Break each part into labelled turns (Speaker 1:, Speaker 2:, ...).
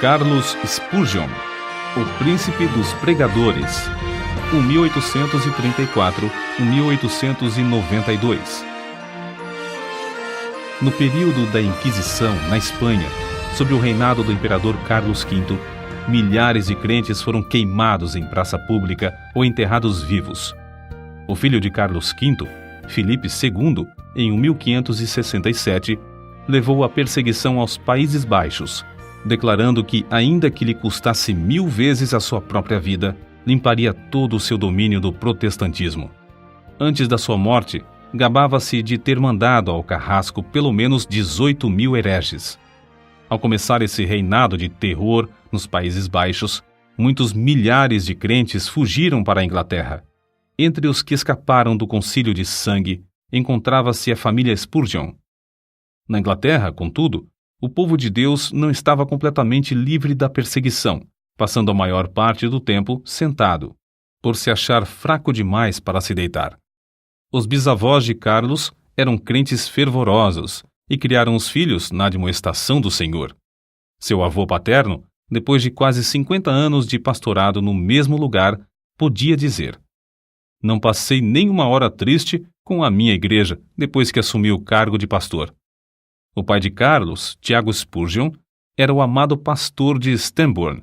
Speaker 1: Charles Spurgeon, o príncipe dos pregadores, 1834-1892. No período da Inquisição, na Espanha, sob o reinado do imperador Carlos V, milhares de crentes foram queimados em praça pública ou enterrados vivos. O filho de Carlos V, Filipe II, em 1567, levou a perseguição aos Países Baixos, declarando que, ainda que lhe custasse 1000 vezes a sua própria vida, limparia todo o seu domínio do protestantismo. Antes da sua morte, gabava-se de ter mandado ao carrasco pelo menos 18.000 hereges. Ao começar esse reinado de terror nos Países Baixos, muitos milhares de crentes fugiram para a Inglaterra. Entre os que escaparam do concílio de sangue, encontrava-se a família Spurgeon. Na Inglaterra, contudo, o povo de Deus não estava completamente livre da perseguição, passando a maior parte do tempo sentado, por se achar fraco demais para se deitar. Os bisavós de Carlos eram crentes fervorosos e criaram os filhos na admoestação do Senhor. Seu avô paterno, depois de quase 50 anos de pastorado no mesmo lugar, podia dizer: "Não passei nem uma hora triste com a minha igreja depois que assumi o cargo de pastor." O pai de Carlos, Tiago Spurgeon, era o amado pastor de Stambourne.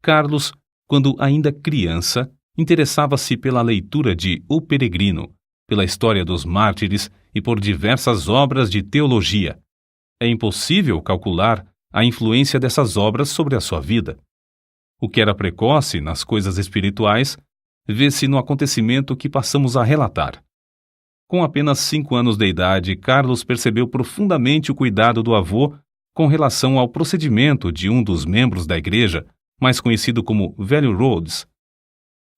Speaker 1: Carlos, quando ainda criança, interessava-se pela leitura de O Peregrino, pela história dos mártires e por diversas obras de teologia. É impossível calcular a influência dessas obras sobre a sua vida. O que era precoce nas coisas espirituais vê-se no acontecimento que passamos a relatar. Com apenas 5 anos de idade, Carlos percebeu profundamente o cuidado do avô com relação ao procedimento de um dos membros da igreja, mais conhecido como Velho Rhodes.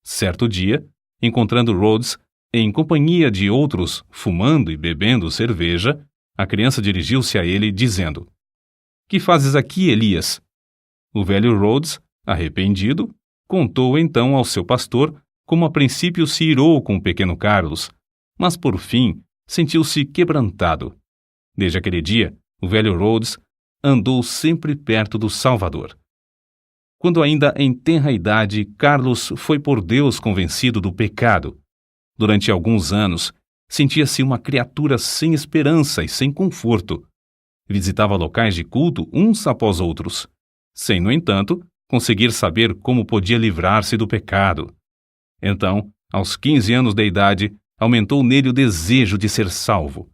Speaker 1: Certo dia, encontrando Rhodes em companhia de outros fumando e bebendo cerveja, a criança dirigiu-se a ele dizendo: "Que fazes aqui, Elias?" O velho Rhodes, arrependido, contou então ao seu pastor como a princípio se irou com o pequeno Carlos, mas por fim sentiu-se quebrantado. Desde aquele dia, o velho Rhodes andou sempre perto do Salvador. Quando ainda em tenra idade, Carlos foi por Deus convencido do pecado. Durante alguns anos, sentia-se uma criatura sem esperança e sem conforto. Visitava locais de culto uns após outros, sem, no entanto, conseguir saber como podia livrar-se do pecado. Então, aos 15 anos de idade, aumentou nele o desejo de ser salvo.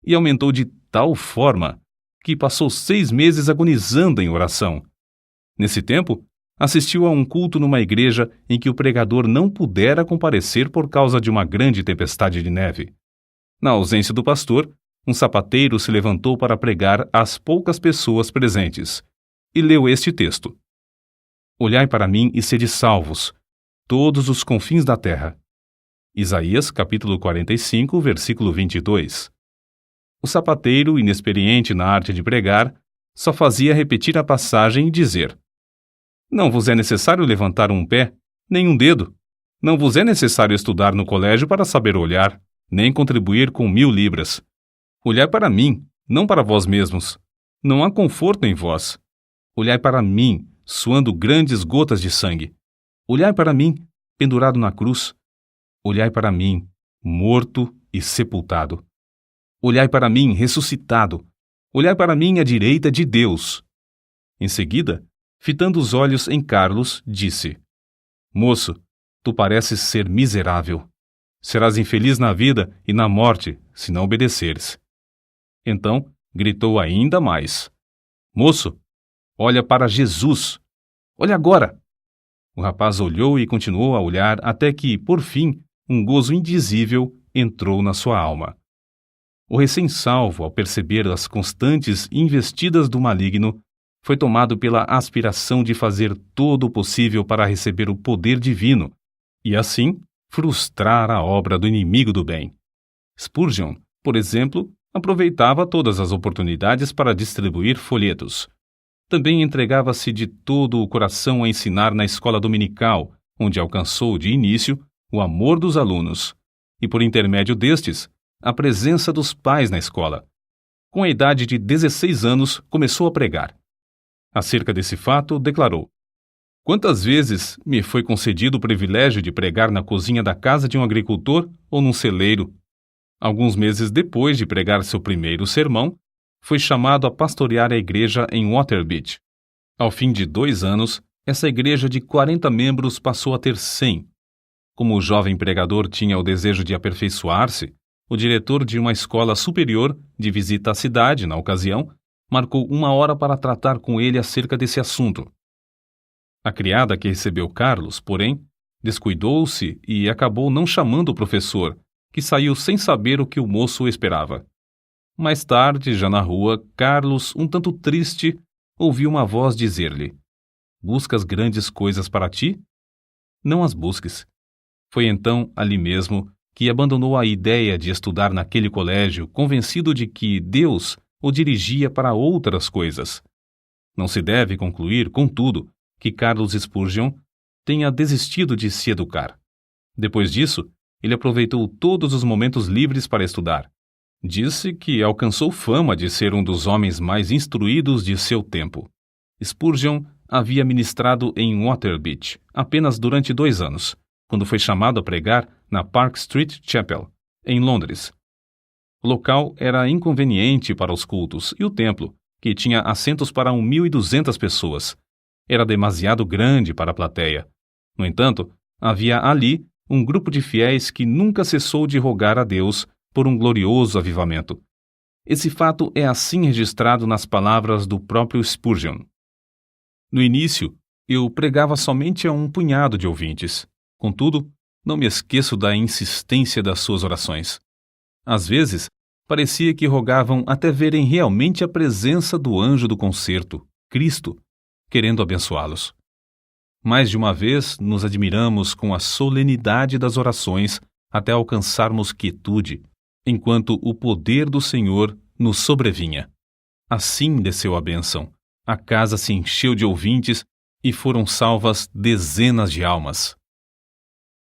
Speaker 1: E aumentou de tal forma que passou 6 meses agonizando em oração. Nesse tempo, assistiu a um culto numa igreja em que o pregador não pudera comparecer por causa de uma grande tempestade de neve. Na ausência do pastor, um sapateiro se levantou para pregar às poucas pessoas presentes e leu este texto: "Olhai para mim e sede salvos, todos os confins da terra." Isaías, capítulo 45, versículo 22. O sapateiro, inexperiente na arte de pregar, só fazia repetir a passagem e dizer: "Não vos é necessário levantar um pé, nem um dedo. Não vos é necessário estudar no colégio para saber olhar, nem contribuir com 1000 libras. Olhai para mim, não para vós mesmos. Não há conforto em vós. Olhai para mim, suando grandes gotas de sangue. Olhai para mim, pendurado na cruz. Olhai para mim, morto e sepultado. Olhai para mim, ressuscitado. Olhai para mim à direita de Deus." Em seguida, fitando os olhos em Carlos, disse: "Moço, tu pareces ser miserável. Serás infeliz na vida e na morte, se não obedeceres." Então, gritou ainda mais: "Moço, olha para Jesus. Olha agora." O rapaz olhou e continuou a olhar até que, por fim, um gozo indizível entrou na sua alma. O recém-salvo, ao perceber as constantes investidas do maligno, foi tomado pela aspiração de fazer todo o possível para receber o poder divino e, assim, frustrar a obra do inimigo do bem. Spurgeon, por exemplo, aproveitava todas as oportunidades para distribuir folhetos. Também entregava-se de todo o coração a ensinar na escola dominical, onde alcançou de início o amor dos alunos e, por intermédio destes, a presença dos pais na escola. Com a idade de 16 anos, começou a pregar. Acerca desse fato, declarou: "Quantas vezes me foi concedido o privilégio de pregar na cozinha da casa de um agricultor ou num celeiro. Alguns meses depois de pregar seu primeiro sermão, foi chamado a pastorear a igreja em Waterbeach. Ao fim de 2 anos, essa igreja de 40 membros passou a ter 100. Como o jovem pregador tinha o desejo de aperfeiçoar-se, o diretor de uma escola superior, de visita à cidade na ocasião, marcou 1 hora para tratar com ele acerca desse assunto. A criada que recebeu Carlos, porém, descuidou-se e acabou não chamando o professor, que saiu sem saber o que o moço esperava. Mais tarde, já na rua, Carlos, um tanto triste, ouviu uma voz dizer-lhe: "Buscas grandes coisas para ti? Não as busques." Foi então, ali mesmo, que abandonou a ideia de estudar naquele colégio, convencido de que Deus o dirigia para outras coisas. Não se deve concluir, contudo, que Carlos Spurgeon tenha desistido de se educar. Depois disso, ele aproveitou todos os momentos livres para estudar. Disse que alcançou fama de ser um dos homens mais instruídos de seu tempo. Spurgeon havia ministrado em Waterbeach apenas durante 2 anos, quando foi chamado a pregar na Park Street Chapel, em Londres. O local era inconveniente para os cultos e o templo, que tinha assentos para 1.200 pessoas, era demasiado grande para a plateia. No entanto, havia ali um grupo de fiéis que nunca cessou de rogar a Deus por um glorioso avivamento. Esse fato é assim registrado nas palavras do próprio Spurgeon. No início, eu pregava somente a um punhado de ouvintes. Contudo, não me esqueço da insistência das suas orações. Às vezes, parecia que rogavam até verem realmente a presença do anjo do concerto, Cristo, querendo abençoá-los. Mais de uma vez nos admiramos com a solenidade das orações até alcançarmos quietude, enquanto o poder do Senhor nos sobrevinha. Assim desceu a bênção. A casa se encheu de ouvintes e foram salvas dezenas de almas.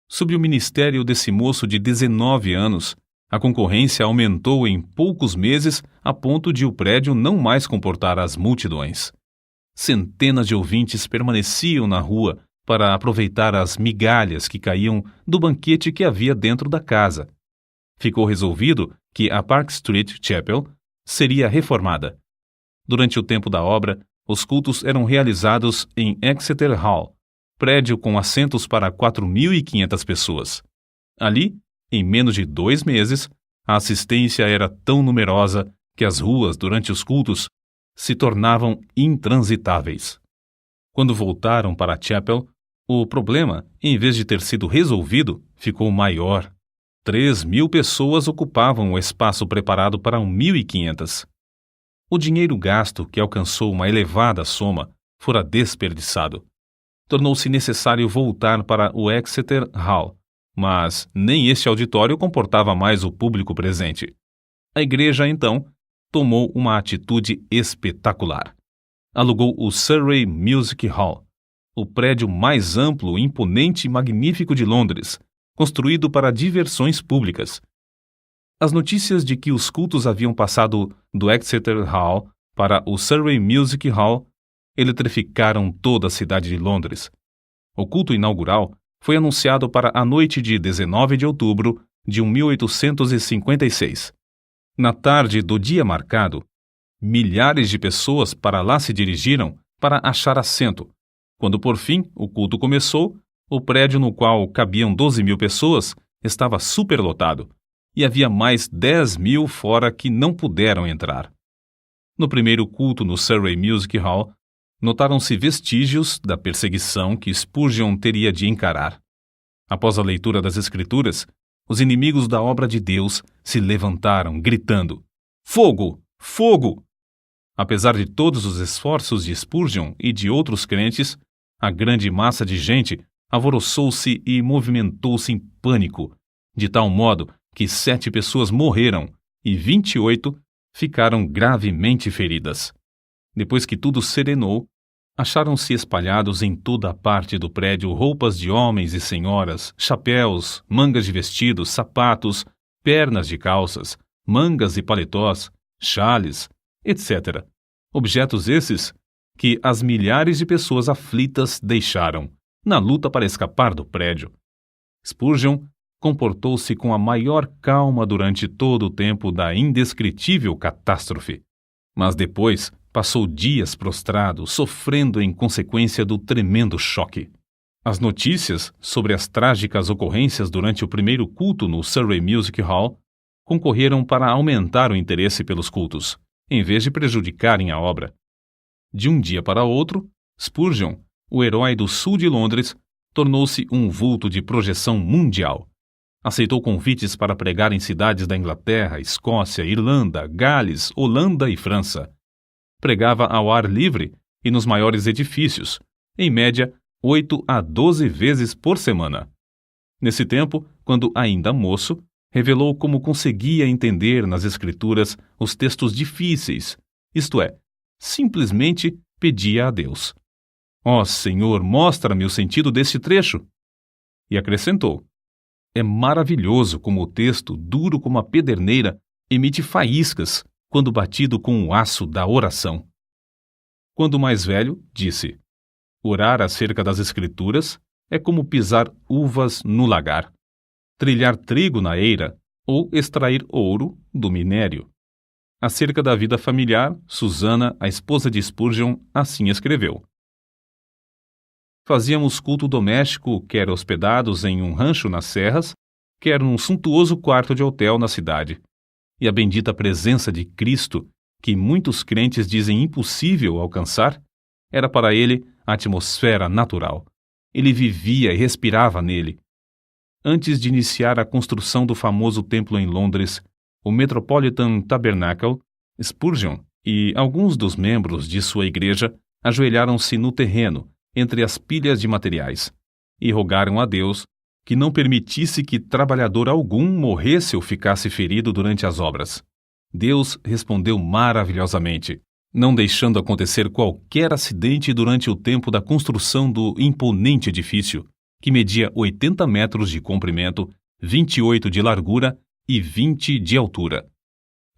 Speaker 1: Sob o ministério desse moço de 19 anos, a concorrência aumentou em poucos meses a ponto de o prédio não mais comportar as multidões. Centenas de ouvintes permaneciam na rua para aproveitar as migalhas que caíam do banquete que havia dentro da casa. Ficou resolvido que a Park Street Chapel seria reformada. Durante o tempo da obra, os cultos eram realizados em Exeter Hall, prédio com assentos para 4.500 pessoas. Ali, em menos de 2 meses, a assistência era tão numerosa que as ruas, durante os cultos, se tornavam intransitáveis. Quando voltaram para a Chapel, o problema, em vez de ter sido resolvido, ficou maior. 3.000 pessoas ocupavam o espaço preparado para 1.500. O dinheiro gasto, que alcançou uma elevada soma, fora desperdiçado. Tornou-se necessário voltar para o Exeter Hall, mas nem este auditório comportava mais o público presente. A igreja, então, tomou uma atitude espetacular. Alugou o Surrey Music Hall, o prédio mais amplo, imponente e magnífico de Londres, construído para diversões públicas. As notícias de que os cultos haviam passado do Exeter Hall para o Surrey Music Hall eletrificaram toda a cidade de Londres. O culto inaugural foi anunciado para a noite de 19 de outubro de 1856. Na tarde do dia marcado, milhares de pessoas para lá se dirigiram para achar assento. Quando por fim o culto começou, o prédio no qual cabiam 12.000 pessoas estava superlotado e havia mais 10.000 fora que não puderam entrar. No primeiro culto no Surrey Music Hall, notaram-se vestígios da perseguição que Spurgeon teria de encarar. Após a leitura das Escrituras, os inimigos da obra de Deus se levantaram, gritando: "Fogo! Fogo!" Apesar de todos os esforços de Spurgeon e de outros crentes, a grande massa de gente alvoroçou-se e movimentou-se em pânico, de tal modo que 7 pessoas morreram e 28 ficaram gravemente feridas. Depois que tudo serenou, acharam-se espalhados em toda a parte do prédio roupas de homens e senhoras, chapéus, mangas de vestidos, sapatos, pernas de calças, mangas e paletós, xales, etc. Objetos esses que as milhares de pessoas aflitas deixaram, na luta para escapar do prédio. Spurgeon comportou-se com a maior calma durante todo o tempo da indescritível catástrofe, mas depois passou dias prostrado, sofrendo em consequência do tremendo choque. As notícias sobre as trágicas ocorrências durante o primeiro culto no Surrey Music Hall concorreram para aumentar o interesse pelos cultos, em vez de prejudicarem a obra. De um dia para outro, Spurgeon, o herói do sul de Londres, tornou-se um vulto de projeção mundial. Aceitou convites para pregar em cidades da Inglaterra, Escócia, Irlanda, Gales, Holanda e França. Pregava ao ar livre e nos maiores edifícios, em média 8 a 12 vezes por semana. Nesse tempo, quando ainda moço, revelou como conseguia entender nas Escrituras os textos difíceis, isto é, simplesmente pedia a Deus: "Ó Senhor, mostra-me o sentido deste trecho." E acrescentou: "É maravilhoso como o texto, duro como a pederneira, emite faíscas quando batido com o aço da oração." Quando mais velho, disse: "Orar acerca das Escrituras é como pisar uvas no lagar, trilhar trigo na eira ou extrair ouro do minério." Acerca da vida familiar, Susana, a esposa de Spurgeon, assim escreveu: "Fazíamos culto doméstico, quer hospedados em um rancho nas serras, quer num suntuoso quarto de hotel na cidade. E a bendita presença de Cristo, que muitos crentes dizem impossível alcançar, era para ele a atmosfera natural. Ele vivia e respirava nele. Antes de iniciar a construção do famoso templo em Londres, o Metropolitan Tabernacle, Spurgeon e alguns dos membros de sua igreja ajoelharam-se no terreno, entre as pilhas de materiais, e rogaram a Deus que não permitisse que trabalhador algum morresse ou ficasse ferido durante as obras. Deus respondeu maravilhosamente, não deixando acontecer qualquer acidente durante o tempo da construção do imponente edifício, que media 80 metros de comprimento, 28 de largura e 20 de altura.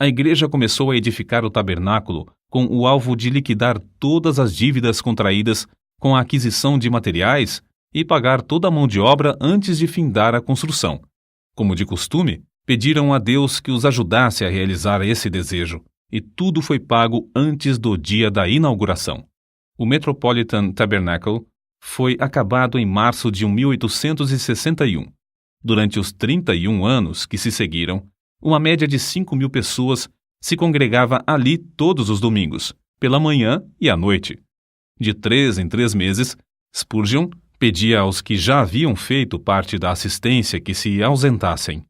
Speaker 1: A igreja começou a edificar o tabernáculo com o alvo de liquidar todas as dívidas contraídas com a aquisição de materiais e pagar toda a mão de obra antes de findar a construção. Como de costume, pediram a Deus que os ajudasse a realizar esse desejo, e tudo foi pago antes do dia da inauguração. O Metropolitan Tabernacle foi acabado em março de 1861. Durante os 31 anos que se seguiram, uma média de 5.000 pessoas se congregava ali todos os domingos, pela manhã e à noite. De 3 em 3 meses, Spurgeon pedia aos que já haviam feito parte da assistência que se ausentassem.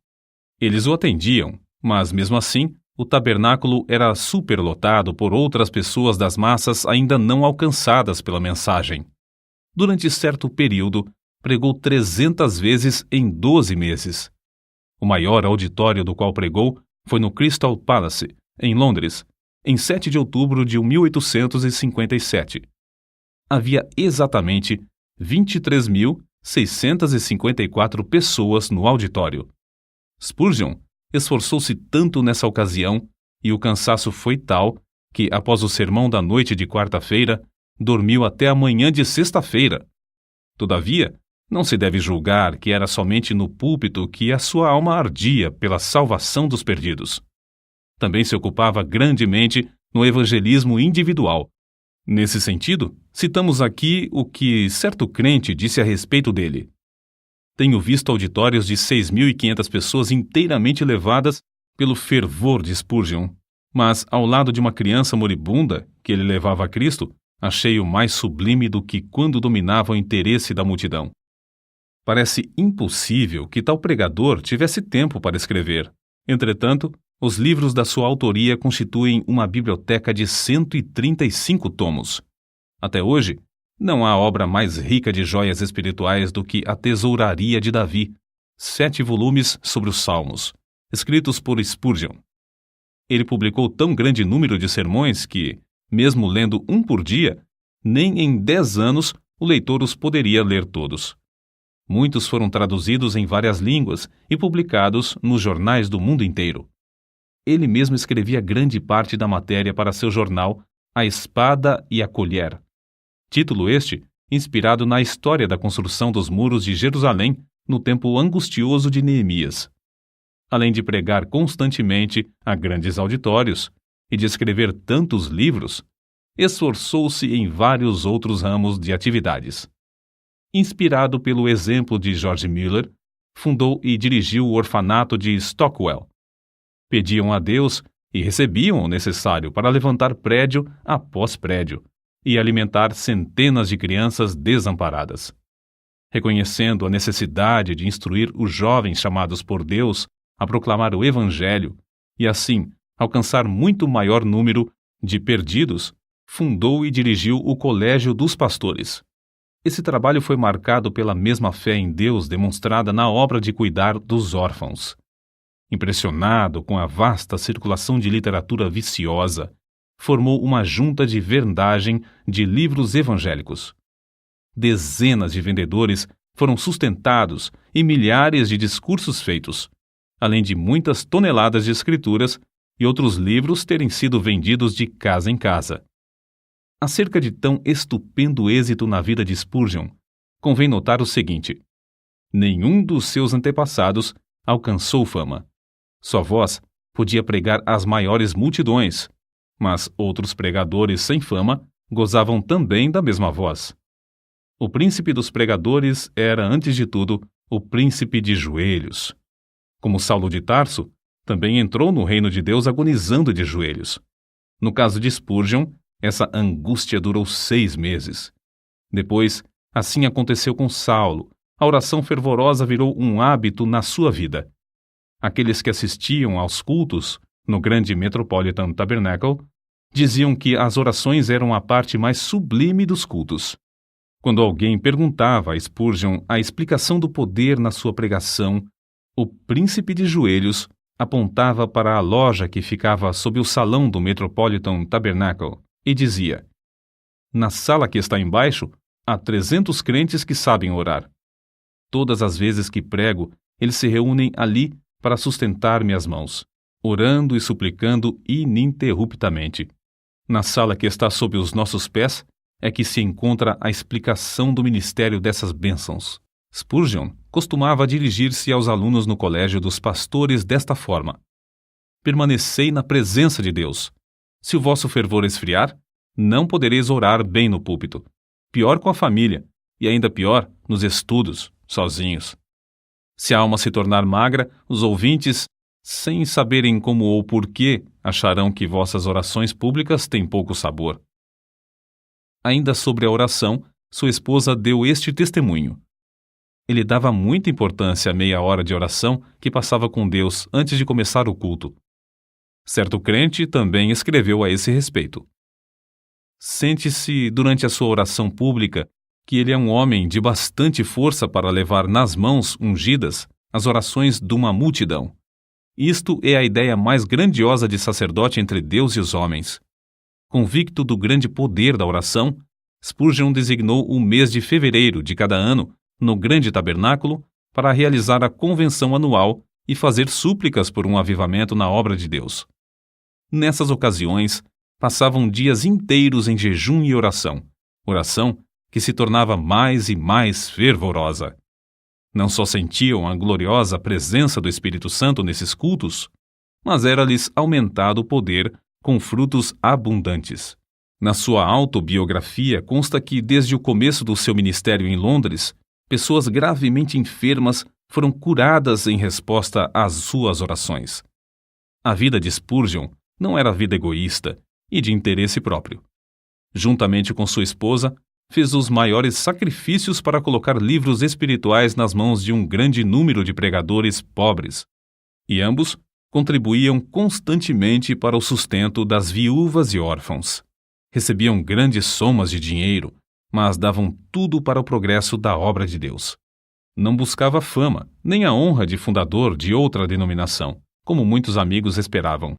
Speaker 1: Eles o atendiam, mas mesmo assim, o tabernáculo era superlotado por outras pessoas das massas ainda não alcançadas pela mensagem. Durante certo período, pregou 300 vezes em 12 meses. O maior auditório do qual pregou foi no Crystal Palace, em Londres, em 7 de outubro de 1857. Havia exatamente 23.654 pessoas no auditório. Spurgeon esforçou-se tanto nessa ocasião, e o cansaço foi tal que, após o sermão da noite de quarta-feira, dormiu até a manhã de sexta-feira. Todavia, não se deve julgar que era somente no púlpito que a sua alma ardia pela salvação dos perdidos. Também se ocupava grandemente no evangelismo individual. Nesse sentido, citamos aqui o que certo crente disse a respeito dele: "Tenho visto auditórios de 6.500 pessoas inteiramente levadas pelo fervor de Spurgeon, mas ao lado de uma criança moribunda que ele levava a Cristo, achei-o mais sublime do que quando dominava o interesse da multidão." Parece impossível que tal pregador tivesse tempo para escrever. Entretanto, os livros da sua autoria constituem uma biblioteca de 135 tomos. Até hoje, não há obra mais rica de joias espirituais do que A Tesouraria de Davi, 7 volumes sobre os Salmos, escritos por Spurgeon. Ele publicou tão grande número de sermões que, mesmo lendo um por dia, nem em 10 anos o leitor os poderia ler todos. Muitos foram traduzidos em várias línguas e publicados nos jornais do mundo inteiro. Ele mesmo escrevia grande parte da matéria para seu jornal, A Espada e a Colher. Título este inspirado na história da construção dos muros de Jerusalém no tempo angustioso de Neemias. Além de pregar constantemente a grandes auditórios e de escrever tantos livros, esforçou-se em vários outros ramos de atividades. Inspirado pelo exemplo de George Mueller, fundou e dirigiu o orfanato de Stockwell. Pediam a Deus e recebiam o necessário para levantar prédio após prédio e alimentar centenas de crianças desamparadas. Reconhecendo a necessidade de instruir os jovens chamados por Deus a proclamar o Evangelho e, assim, alcançar muito maior número de perdidos, fundou e dirigiu o Colégio dos Pastores. Esse trabalho foi marcado pela mesma fé em Deus demonstrada na obra de cuidar dos órfãos. Impressionado com a vasta circulação de literatura viciosa, formou uma junta de vendagem de livros evangélicos. Dezenas de vendedores foram sustentados e milhares de discursos feitos, além de muitas toneladas de escrituras e outros livros terem sido vendidos de casa em casa. Acerca de tão estupendo êxito na vida de Spurgeon, convém notar o seguinte: nenhum dos seus antepassados alcançou fama. Sua voz podia pregar às maiores multidões, mas outros pregadores sem fama gozavam também da mesma voz. O príncipe dos pregadores era, antes de tudo, o príncipe de joelhos. Como Saulo de Tarso, também entrou no reino de Deus agonizando de joelhos. No caso de Spurgeon, essa angústia durou 6 meses. Depois, assim aconteceu com Saulo. A oração fervorosa virou um hábito na sua vida. Aqueles que assistiam aos cultos no grande Metropolitan Tabernacle diziam que as orações eram a parte mais sublime dos cultos. Quando alguém perguntava a Spurgeon a explicação do poder na sua pregação, o príncipe de joelhos apontava para a loja que ficava sob o salão do Metropolitan Tabernacle e dizia: na sala que está embaixo, há 300 crentes que sabem orar. Todas as vezes que prego, eles se reúnem ali para sustentar minhas mãos, orando e suplicando ininterruptamente. Na sala que está sob os nossos pés é que se encontra a explicação do ministério dessas bênçãos. Spurgeon costumava dirigir-se aos alunos no colégio dos pastores desta forma: permanecei na presença de Deus. Se o vosso fervor esfriar, não podereis orar bem no púlpito. Pior com a família, e ainda pior nos estudos, sozinhos. Se a alma se tornar magra, os ouvintes, sem saberem como ou porquê, acharão que vossas orações públicas têm pouco sabor. Ainda sobre a oração, sua esposa deu este testemunho: ele dava muita importância à meia hora de oração que passava com Deus antes de começar o culto. Certo crente também escreveu a esse respeito: sente-se durante a sua oração pública que ele é um homem de bastante força para levar nas mãos ungidas as orações de uma multidão. Isto é a ideia mais grandiosa de sacerdote entre Deus e os homens. Convicto do grande poder da oração, Spurgeon designou o mês de fevereiro de cada ano no grande tabernáculo para realizar a convenção anual e fazer súplicas por um avivamento na obra de Deus. Nessas ocasiões, passavam dias inteiros em jejum e oração que se tornava mais e mais fervorosa. Não só sentiam a gloriosa presença do Espírito Santo nesses cultos, mas era-lhes aumentado o poder com frutos abundantes. Na sua autobiografia consta que, desde o começo do seu ministério em Londres, pessoas gravemente enfermas foram curadas em resposta às suas orações. A vida de Spurgeon não era vida egoísta e de interesse próprio. Juntamente com sua esposa, fez os maiores sacrifícios para colocar livros espirituais nas mãos de um grande número de pregadores pobres, e ambos contribuíam constantemente para o sustento das viúvas e órfãos. Recebiam grandes somas de dinheiro, mas davam tudo para o progresso da obra de Deus. Não buscava fama, nem a honra de fundador de outra denominação, como muitos amigos esperavam.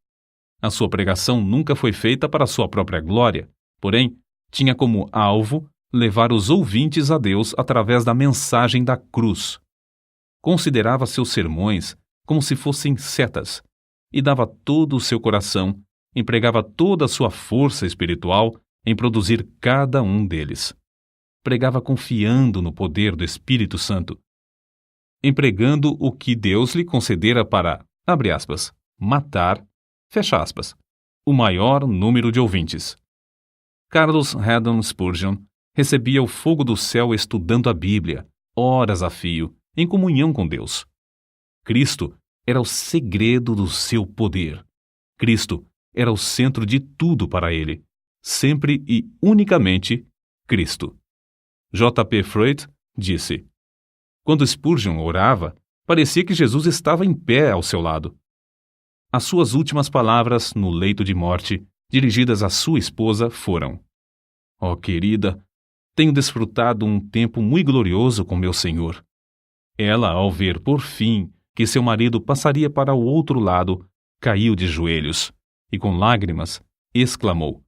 Speaker 1: A sua pregação nunca foi feita para sua própria glória, porém, tinha como alvo levar os ouvintes a Deus através da mensagem da cruz. Considerava seus sermões como se fossem setas e dava todo o seu coração empregava toda a sua força espiritual em produzir cada um deles. Pregava confiando no poder do Espírito Santo, empregando o que Deus lhe concedera para, abre aspas, matar, fecha aspas, o maior número de ouvintes. Carlos Haddon Spurgeon recebia o fogo do céu estudando a Bíblia, horas a fio, em comunhão com Deus. Cristo era o segredo do seu poder. Cristo era o centro de tudo para ele. Sempre e unicamente Cristo. J. P. Freud disse: quando Spurgeon orava, parecia que Jesus estava em pé ao seu lado. As suas últimas palavras no leito de morte, dirigidas à sua esposa, foram: ó querida, tenho desfrutado um tempo muito glorioso com meu Senhor. Ela, ao ver, por fim, que seu marido passaria para o outro lado, caiu de joelhos e, com lágrimas, exclamou: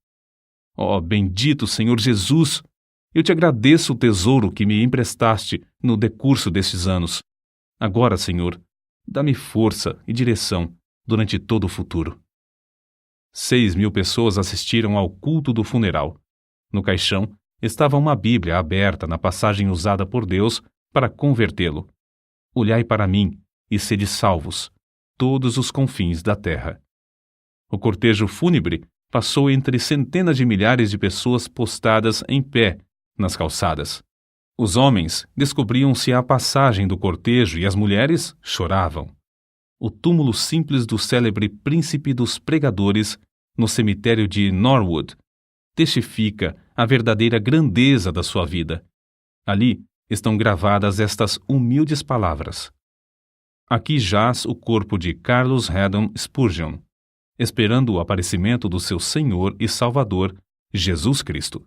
Speaker 1: ó bendito Senhor Jesus! Eu te agradeço o tesouro que me emprestaste no decurso destes anos. Agora, Senhor, dá-me força e direção durante todo o futuro. 6.000 pessoas assistiram ao culto do funeral. No caixão estava uma Bíblia aberta na passagem usada por Deus para convertê-lo. Olhai para mim e sede salvos, todos os confins da terra. O cortejo fúnebre passou entre centenas de milhares de pessoas postadas em pé nas calçadas. Os homens descobriam-se à passagem do cortejo e as mulheres choravam. O túmulo simples do célebre príncipe dos pregadores, no cemitério de Norwood, testifica a verdadeira grandeza da sua vida. Ali estão gravadas estas humildes palavras: aqui jaz o corpo de Carlos Haddon Spurgeon, esperando o aparecimento do seu Senhor e Salvador, Jesus Cristo.